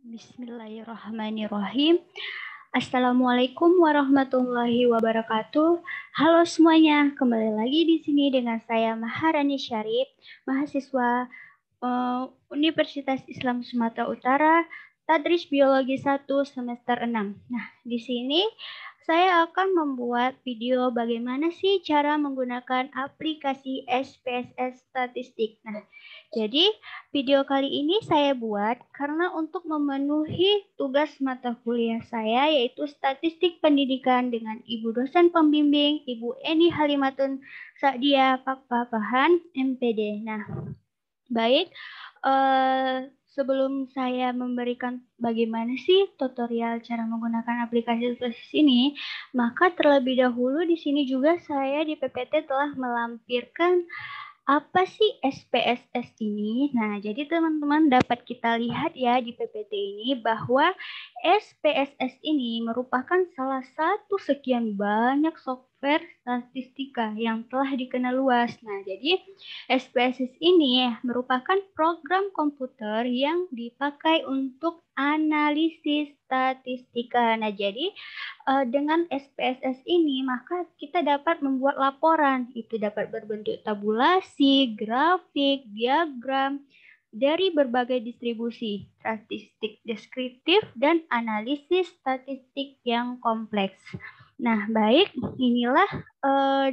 Bismillahirrahmanirrahim. Assalamualaikum warahmatullahi wabarakatuh. Halo semuanya, kembali lagi di sini dengan saya Maharani Syarif, mahasiswa Universitas Islam Sumatera Utara, Tadris Biologi 1 semester 6. Nah, di sini saya akan membuat video bagaimana sih cara menggunakan aplikasi SPSS Statistik. Nah, jadi video kali ini saya buat karena untuk memenuhi tugas mata kuliah saya yaitu Statistik Pendidikan dengan Ibu dosen pembimbing Ibu Eni Halimatun Sa'dia Pakpahan MPD. Nah, baik, sebelum saya memberikan bagaimana sih tutorial cara menggunakan aplikasi ini, maka terlebih dahulu di sini juga saya di PPT telah melampirkan apa sih SPSS ini? Nah, jadi teman-teman dapat kita lihat ya di PPT ini bahwa SPSS ini merupakan salah satu sekian banyak software statistika yang telah dikenal luas. Nah, jadi SPSS ini merupakan program komputer yang dipakai untuk analisis statistika. Nah, jadi dengan SPSS ini, maka kita dapat membuat laporan. Itu dapat berbentuk tabulasi, grafik, diagram, dari berbagai distribusi, statistik deskriptif, dan analisis statistik yang kompleks. Nah, baik, inilah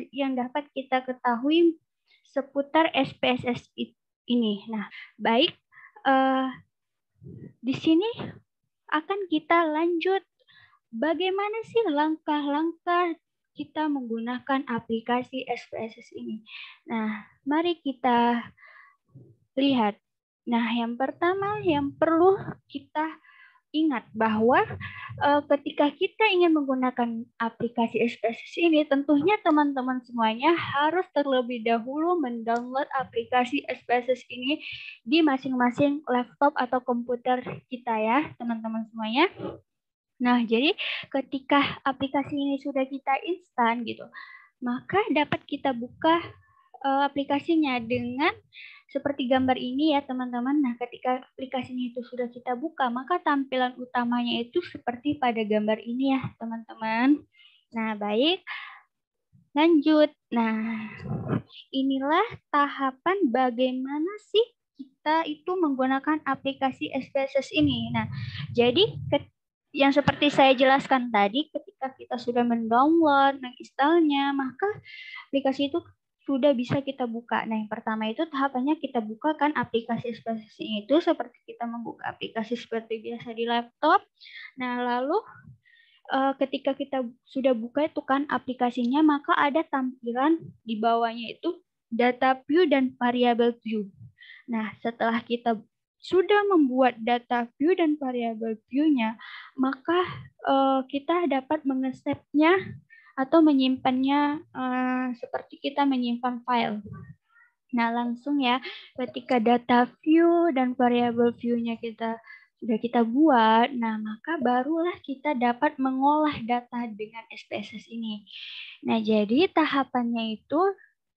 yang dapat kita ketahui seputar SPSS ini. Nah, baik, di sini akan kita lanjut bagaimana sih langkah-langkah kita menggunakan aplikasi SPSS ini? Nah, mari kita lihat. Nah, yang pertama yang perlu kita ingat bahwa ketika kita ingin menggunakan aplikasi SPSS ini, tentunya teman-teman semuanya harus terlebih dahulu mendownload aplikasi SPSS ini di masing-masing laptop atau komputer kita ya, teman-teman semuanya. Nah, jadi ketika aplikasi ini sudah kita instan gitu, maka dapat kita buka aplikasinya dengan seperti gambar ini ya teman-teman. Nah, ketika aplikasinya itu sudah kita buka, maka tampilan utamanya itu seperti pada gambar ini ya teman-teman. Nah, baik. Lanjut. Nah, inilah tahapan bagaimana sih kita itu menggunakan aplikasi SPSS ini. Nah, jadi yang seperti saya jelaskan tadi, ketika kita sudah mendownload, menginstalnya, maka aplikasi itu sudah bisa kita buka. Nah, yang pertama itu tahapannya kita bukakan aplikasi SPSS itu seperti kita membuka aplikasi seperti biasa di laptop. Nah, lalu ketika kita sudah buka itu kan aplikasinya, maka ada tampilan di bawahnya itu data view dan variable view. Nah, setelah kita sudah membuat data view dan variable view-nya, maka kita dapat mengesepnya atau menyimpannya seperti kita menyimpan file. Nah, langsung ya, ketika data view dan variable view-nya sudah kita buat, nah maka barulah kita dapat mengolah data dengan SPSS ini. Nah, jadi tahapannya itu,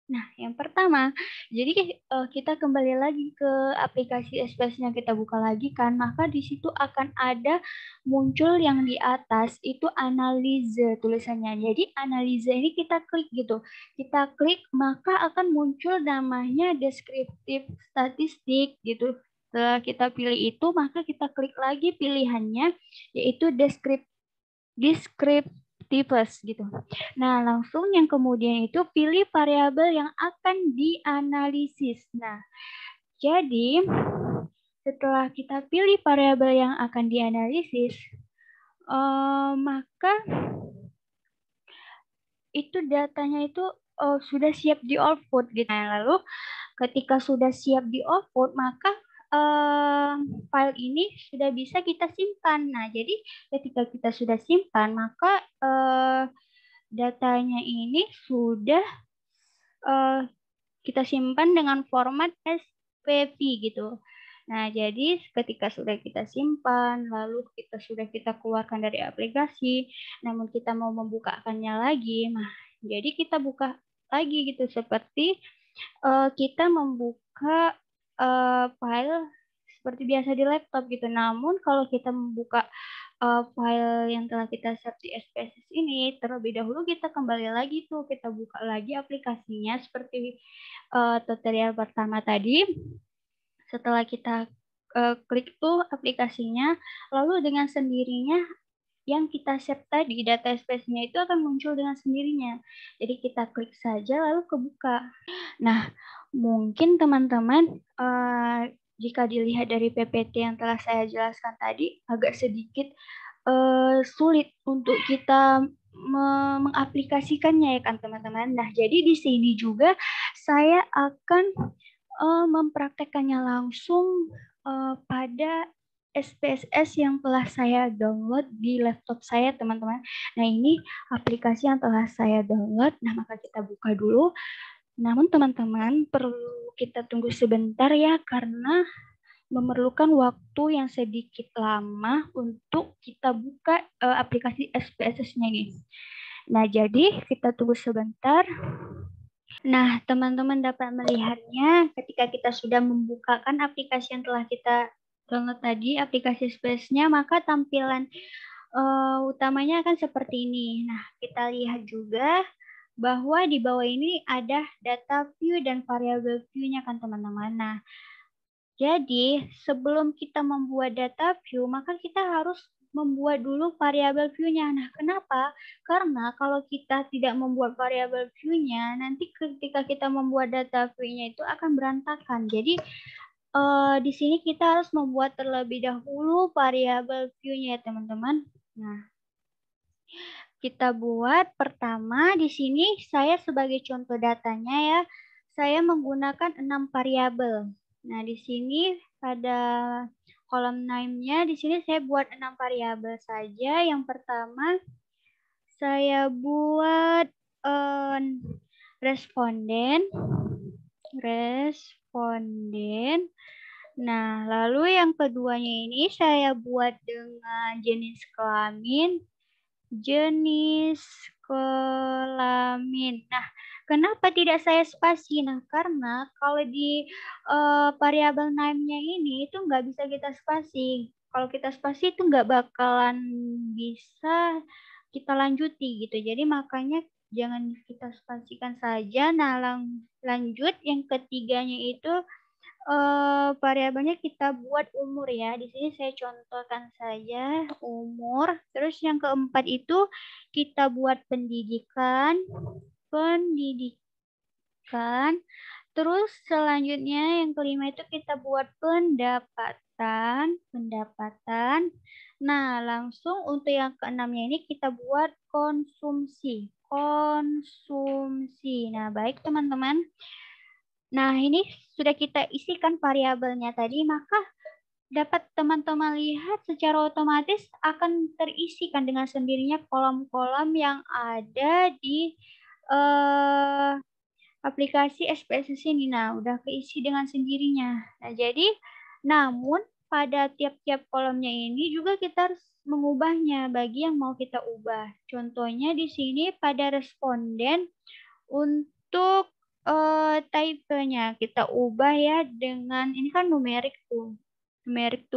nah yang pertama, jadi kita kembali lagi ke aplikasi SPSS yang kita buka lagi kan, maka di situ akan ada muncul yang di atas itu analise tulisannya. Jadi analise ini kita klik gitu. Kita klik maka akan muncul namanya deskriptif statistik gitu. Setelah kita pilih itu, maka kita klik lagi pilihannya yaitu deskriptifus gitu. Nah, langsung yang kemudian itu pilih variabel yang akan dianalisis. Nah, jadi setelah kita pilih variabel yang akan dianalisis, maka itu datanya itu sudah siap di output gitu. Nah, lalu ketika sudah siap di output, maka file ini sudah bisa kita simpan. Nah, jadi ketika kita sudah simpan, maka datanya ini sudah kita simpan dengan format SPV gitu. Nah, jadi ketika sudah kita simpan, lalu kita keluarkan dari aplikasi, namun kita mau membukakannya lagi, nah, jadi kita buka lagi gitu, seperti kita membuka file seperti biasa di laptop gitu. Namun kalau kita membuka file yang telah kita save di SPSS ini, terlebih dahulu kita kembali lagi tuh, kita buka lagi aplikasinya seperti tutorial pertama tadi. Setelah kita klik tuh aplikasinya, lalu dengan sendirinya yang kita save tadi, data SPSS-nya itu akan muncul dengan sendirinya. Jadi kita klik saja lalu kebuka. Nah, mungkin teman-teman jika dilihat dari PPT yang telah saya jelaskan tadi, agak sedikit sulit untuk kita mengaplikasikannya ya kan teman-teman. Nah, jadi di sini juga saya akan mempraktekkannya langsung pada SPSS yang telah saya download di laptop saya, teman-teman. Nah, ini aplikasi yang telah saya download. Nah, maka kita buka dulu. Namun, teman-teman, perlu kita tunggu sebentar ya, karena memerlukan waktu yang sedikit lama untuk kita buka aplikasi SPSS-nya ini. Nah, jadi kita tunggu sebentar. Nah, teman-teman dapat melihatnya ketika kita sudah membukakan aplikasi yang telah kita download tadi, aplikasi SPSS-nya, maka tampilan utamanya akan seperti ini. Nah, kita lihat juga bahwa di bawah ini ada data view dan variable view-nya kan teman-teman. Nah, jadi sebelum kita membuat data view, maka kita harus membuat dulu variabel view-nya. Nah, kenapa? Karena kalau kita tidak membuat variabel view-nya, nanti ketika kita membuat data view-nya itu akan berantakan. Jadi di sini kita harus membuat terlebih dahulu variabel view-nya ya teman-teman. Nah, kita buat pertama di sini saya sebagai contoh datanya ya, saya menggunakan 6 variabel. Nah, di sini pada kolom name-nya di sini saya buat 6 variabel saja. Yang pertama saya buat responden. Nah, lalu yang keduanya ini saya buat dengan jenis kelamin. Nah, kenapa tidak saya spasi? Nah, karena kalau di variabel name-nya ini itu nggak bisa kita spasi. Kalau kita spasi itu nggak bakalan bisa kita lanjuti gitu. Jadi makanya jangan kita spasikan saja. Nah, lanjut yang ketiganya itu variabelnya kita buat umur ya. Di sini saya contohkan saja umur. Terus yang keempat itu kita buat pendidikan. Terus selanjutnya yang kelima itu kita buat pendapatan. Nah, langsung untuk yang keenamnya ini kita buat konsumsi. Nah, baik teman-teman. Nah, ini sudah kita isikan variabelnya tadi, maka dapat teman-teman lihat secara otomatis akan terisikan dengan sendirinya kolom-kolom yang ada di aplikasi SPSS ini. Nah, udah keisi dengan sendirinya. Nah, jadi namun pada tiap-tiap kolomnya ini juga kita harus mengubahnya bagi yang mau kita ubah. Contohnya di sini pada responden untuk type-nya kita ubah ya dengan ini kan numerik tuh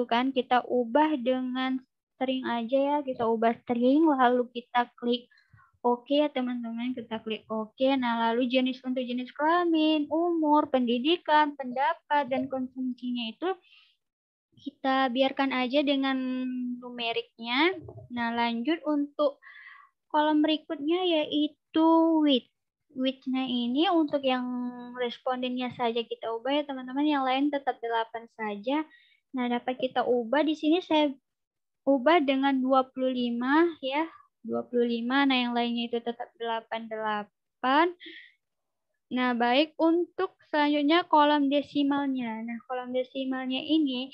kan kita ubah dengan string aja ya, kita ubah string lalu kita klik oke ya teman-teman, kita klik oke. Nah, lalu untuk jenis kelamin, umur, pendidikan, pendapat dan konsumsinya itu kita biarkan aja dengan numeriknya. Nah, lanjut untuk kolom berikutnya yaitu width. Width-nya ini untuk yang respondennya saja kita ubah ya teman-teman, yang lain tetap 8 saja. Nah, dapat kita ubah di sini saya ubah dengan 25 ya. 25. Nah, yang lainnya itu tetap 88. Nah, baik untuk selanjutnya kolom desimalnya. Nah, kolom desimalnya ini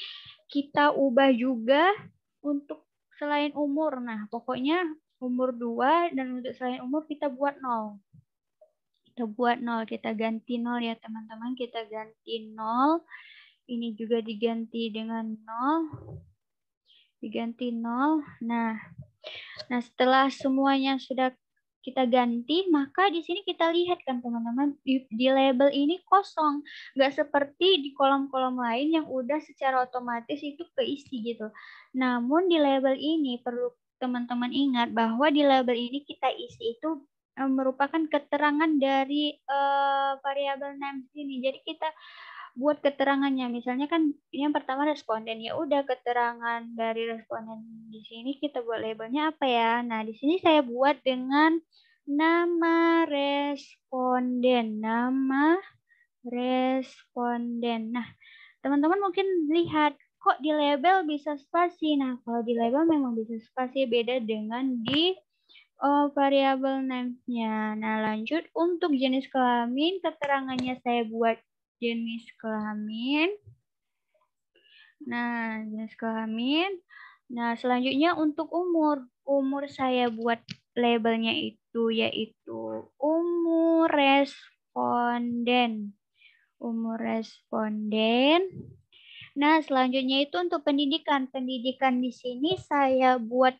kita ubah juga untuk selain umur. Nah, pokoknya umur 2 dan untuk selain umur kita buat 0. Kita ganti 0 ya teman-teman, kita ganti 0. Ini juga diganti dengan 0. Diganti 0. Nah, setelah semuanya sudah kita ganti, maka di sini kita lihat kan teman-teman, di label ini kosong. Nggak seperti di kolom-kolom lain yang udah secara otomatis itu keisi gitu. Namun di label ini perlu teman-teman ingat bahwa di label ini kita isi itu merupakan keterangan dari variabel names ini. Jadi kita buat keterangannya. Misalnya kan yang pertama responden, ya udah keterangan dari responden di sini kita buat labelnya apa ya. Nah, di sini saya buat dengan nama responden, nama responden. Nah, teman-teman mungkin lihat kok di label bisa spasi. Nah, kalau di label memang bisa spasi, beda dengan di variabel names-nya. Nah, lanjut untuk jenis kelamin, keterangannya saya buat jenis kelamin. Nah, jenis kelamin. Nah, selanjutnya untuk umur. Umur saya buat labelnya itu yaitu umur responden. Umur responden. Nah, selanjutnya itu untuk pendidikan. Pendidikan di sini saya buat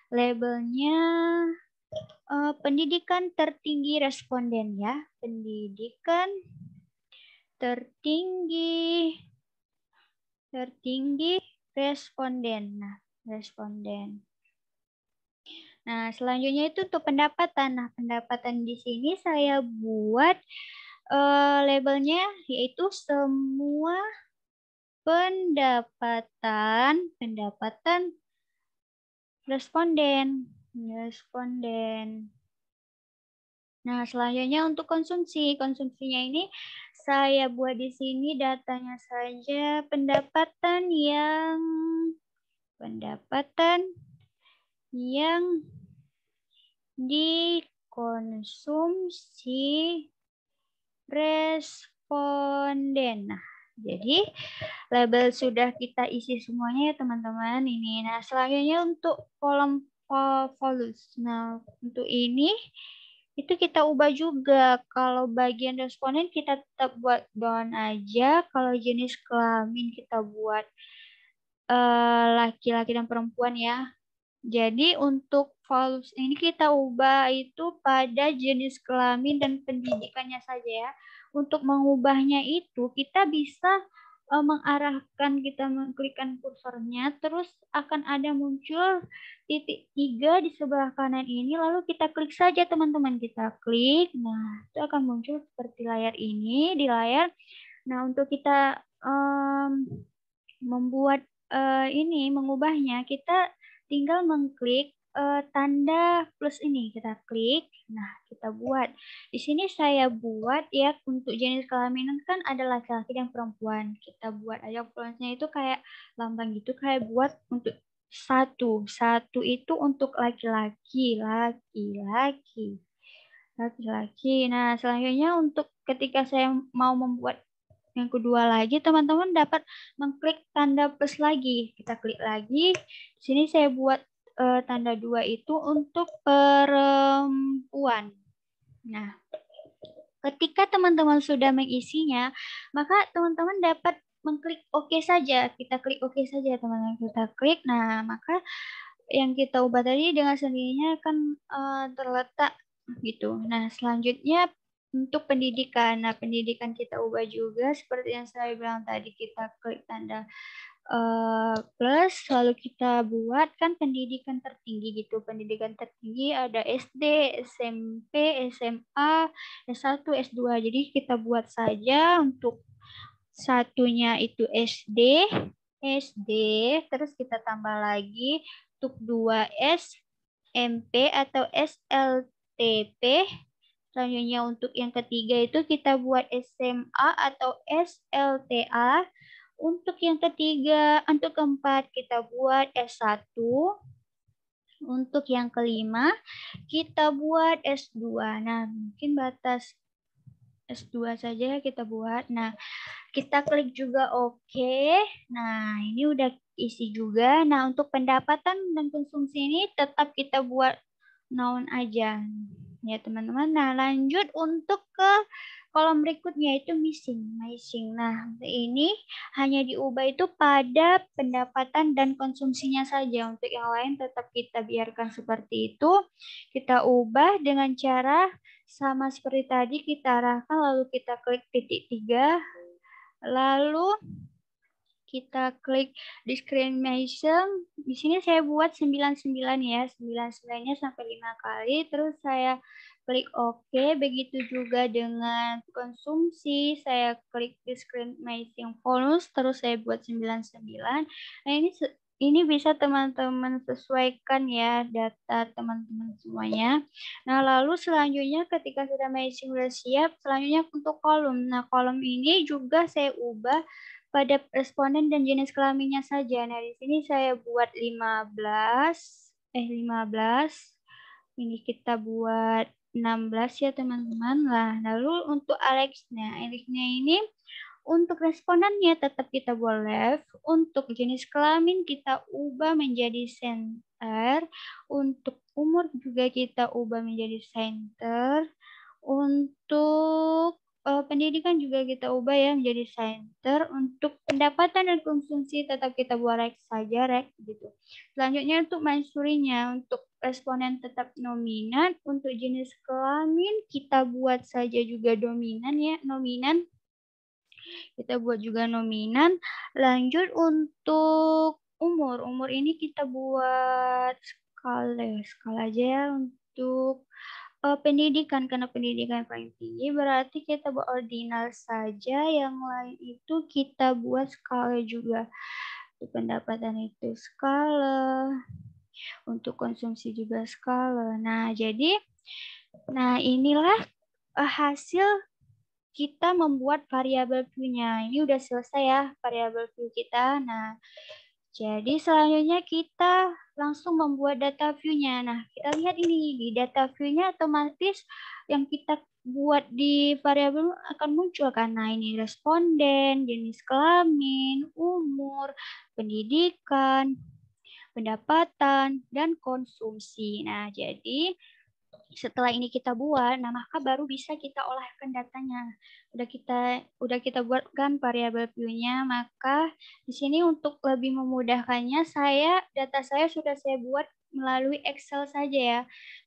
labelnya pendidikan tertinggi responden ya. Pendidikan tertinggi responden. Nah, responden. Nah, selanjutnya itu untuk pendapatan. Nah, pendapatan di sini saya buat labelnya yaitu semua pendapatan responden. Nah, selanjutnya untuk konsumsi. Konsumsinya ini saya buat di sini datanya saja pendapatan yang dikonsumsi responden. Nah, jadi label sudah kita isi semuanya ya teman-teman ini. Nah, selanjutnya untuk kolom volumes. Nah, untuk ini itu kita ubah juga. Kalau bagian responden kita tetap buat down aja. Kalau jenis kelamin kita buat laki-laki dan perempuan ya. Jadi untuk volumes ini kita ubah itu pada jenis kelamin dan pendidikannya saja ya. Untuk mengubahnya itu kita bisa mengarahkan, kita mengklikkan kursornya, terus akan ada muncul titik 3 di sebelah kanan ini, lalu kita klik saja teman-teman, kita klik, nah itu akan muncul seperti layar ini di layar. Nah untuk kita membuat ini, mengubahnya, kita tinggal mengklik tanda plus ini, kita klik, nah kita buat. Di sini saya buat ya untuk jenis kelamin kan ada laki-laki dan perempuan. Kita buat aja plusnya itu kayak lambang gitu, kayak buat untuk satu itu untuk laki-laki. Nah, selanjutnya untuk ketika saya mau membuat yang kedua lagi, teman-teman dapat mengklik tanda plus lagi. Kita klik lagi. Di sini saya buat tanda 2 itu untuk perempuan. Nah, ketika teman-teman sudah mengisinya, maka teman-teman dapat mengklik OK saja. Kita klik OK saja, teman-teman. Kita klik. Nah, maka yang kita ubah tadi dengan sendirinya akan terletak gitu. Nah, selanjutnya untuk pendidikan. Nah, pendidikan kita ubah juga seperti yang saya bilang tadi, kita klik tanda plus, lalu kita buat kan pendidikan tertinggi gitu. Pendidikan tertinggi ada SD, SMP, SMA, S1, S2. Jadi kita buat saja untuk satunya itu SD, terus kita tambah lagi untuk 2S, MP atau SLTP. Selanjutnya untuk yang ketiga itu kita buat SMA atau SLTA. Untuk yang ketiga, untuk keempat kita buat S1. Untuk yang kelima kita buat S2. Nah, mungkin batas S2 saja kita buat. Nah, kita klik juga OK. Nah, ini udah isi juga. Nah, untuk pendapatan dan konsumsi ini tetap kita buat noun aja. Ya, teman-teman. Nah, lanjut untuk ke kolom berikutnya itu missing. Nah, ini hanya diubah itu pada pendapatan dan konsumsinya saja. Untuk yang lain tetap kita biarkan seperti itu. Kita ubah dengan cara sama seperti tadi, kita arahkan lalu kita klik titik 3. Lalu kita klik discrimination. Di sini saya buat 99 ya. 99-nya sampai 5 kali. Terus saya klik OK. Begitu juga dengan konsumsi. Saya klik discrimination bonus. Terus saya buat 99. Nah, ini bisa teman-teman sesuaikan ya data teman-teman semuanya. Nah, lalu selanjutnya ketika sudah matching sudah siap, selanjutnya untuk kolom. Nah, kolom ini juga saya ubah pada responden dan jenis kelaminnya saja. Nah, di sini saya buat 15. Ini kita buat 16 ya, teman-teman. Nah, lalu untuk Alexnya ini untuk respondennya tetap kita buat left. Untuk jenis kelamin kita ubah menjadi center. Untuk umur juga kita ubah menjadi center. Untuk pendidikan juga kita ubah ya menjadi center. Untuk pendapatan dan konsumsi tetap kita buat right saja, right gitu. Selanjutnya untuk mansurinya, untuk responden tetap nominan. Untuk jenis kelamin kita buat saja juga dominan ya, nominan. Kita buat juga nominan. Lanjut untuk umur ini kita buat skala aja ya untuk pendidikan, karena pendidikan paling tinggi berarti kita buat ordinal saja, yang lain itu kita buat skala juga. Untuk pendapatan itu skala, untuk konsumsi juga skala. Nah, inilah hasil kita membuat variabel view-nya. Ini udah selesai ya variabel view kita. Nah, jadi selanjutnya kita langsung membuat data view-nya. Nah, kita lihat ini di data view-nya otomatis yang kita buat di variabel akan muncul karena ini responden, jenis kelamin, umur, pendidikan, pendapatan, dan konsumsi. Nah, jadi setelah ini kita buat, nah maka baru bisa kita olahkan datanya. Udah kita buatkan variabel view-nya, maka di sini untuk lebih memudahkannya data saya sudah saya buat melalui Excel saja ya.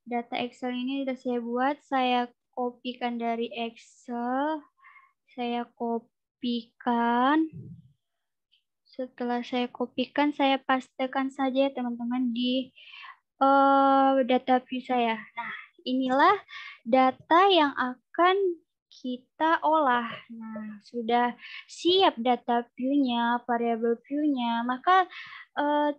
Data Excel ini sudah saya buat, saya kopikan dari Excel. Saya kopikan. Setelah saya kopikan, saya pastekan saja teman-teman di data view saya. Nah, inilah data yang akan kita olah. Nah, sudah siap data view-nya, variabel view-nya, maka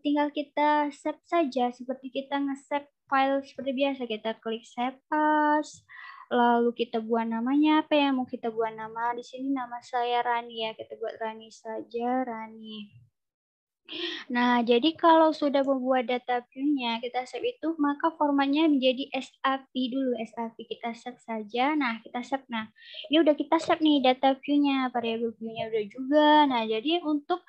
tinggal kita save saja seperti kita nge-save file seperti biasa. Kita klik save as, lalu kita buat namanya apa yang mau kita buat nama. Di sini nama saya Rani ya, kita buat Rani saja, Rani. Nah, jadi kalau sudah membuat data view-nya, kita save itu, maka formatnya menjadi SAV dulu. SAV kita save saja. Nah, kita save. Nah, ini udah kita save nih data view-nya, variabel view-nya udah juga. Nah, jadi untuk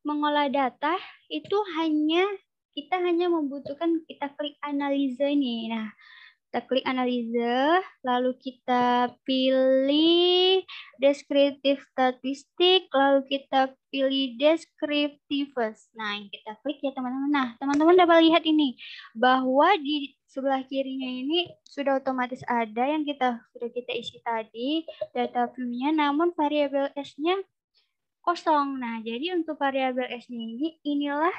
mengolah data itu kita hanya membutuhkan kita klik analisa ini. Nah, kita klik analisa, lalu kita pilih deskriptif statistik, lalu kita pilih deskriptifus. Nah, kita klik ya teman-teman. Nah, teman-teman dapat lihat ini, bahwa di sebelah kirinya ini sudah otomatis ada yang sudah kita isi tadi, data view-nya, namun variabel S-nya kosong. Nah, jadi untuk variabel S-nya inilah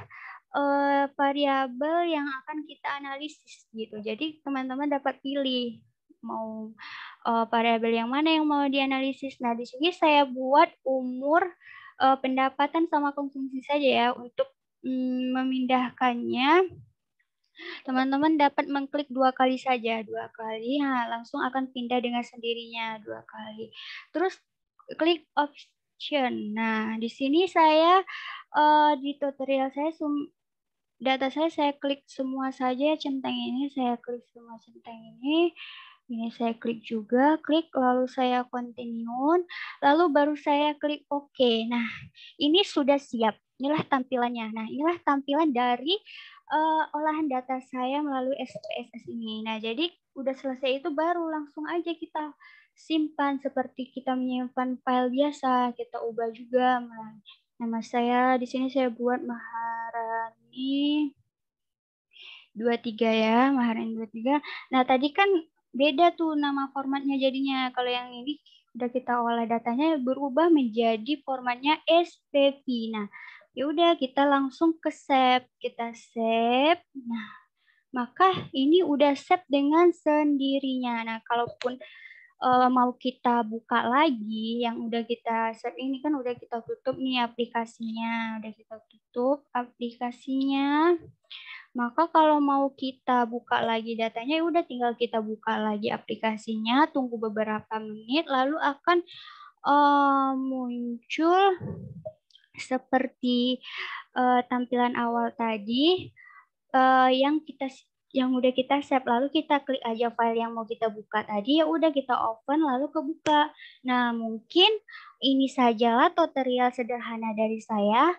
variabel yang akan kita analisis gitu. Jadi teman-teman dapat pilih mau variabel yang mana yang mau dianalisis. Nah, di sini saya buat umur, pendapatan sama konsumsi saja ya. Untuk memindahkannya, teman-teman dapat mengklik 2 kali saja, 2 kali. Nah, langsung akan pindah dengan sendirinya 2 kali. Terus klik option. Nah, di sini saya di tutorial saya data saya klik semua saja centang ini, saya klik semua centang ini saya klik juga, lalu saya continue, lalu baru saya klik OK. Nah, ini sudah siap. Inilah tampilannya. Nah, inilah tampilan dari olahan data saya melalui SPSS ini. Nah, jadi udah selesai itu baru langsung aja kita simpan seperti kita menyimpan file biasa, kita ubah juga. Nama saya di sini saya buat Maharani 23 ya, Maharani 23. Nah, tadi kan beda tuh nama formatnya jadinya. Kalau yang ini udah kita olah datanya berubah menjadi formatnya SPP. Nah, ya udah kita langsung ke save. Kita save. Nah, maka ini udah save dengan sendirinya. Nah, kalaupun mau kita buka lagi yang udah kita save ini kan udah kita tutup nih aplikasinya. Udah kita tutup aplikasinya. Maka kalau mau kita buka lagi datanya, ya udah tinggal kita buka lagi aplikasinya, tunggu beberapa menit, lalu akan muncul seperti tampilan awal tadi yang udah kita save, lalu kita klik aja file yang mau kita buka tadi, ya udah kita open lalu kebuka. Nah, mungkin ini sajalah tutorial sederhana dari saya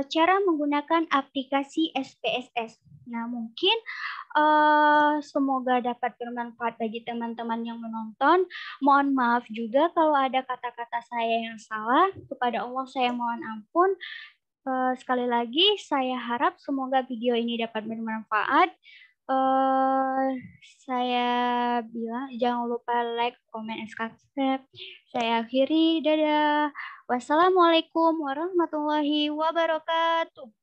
cara menggunakan aplikasi SPSS. Nah, mungkin semoga dapat bermanfaat bagi teman-teman yang menonton. Mohon maaf juga kalau ada kata-kata saya yang salah. Kepada Allah saya mohon ampun. Sekali lagi, saya harap semoga video ini dapat bermanfaat. Saya bilang jangan lupa like, comment, and subscribe. Saya akhiri, dadah. Wassalamualaikum warahmatullahi wabarakatuh.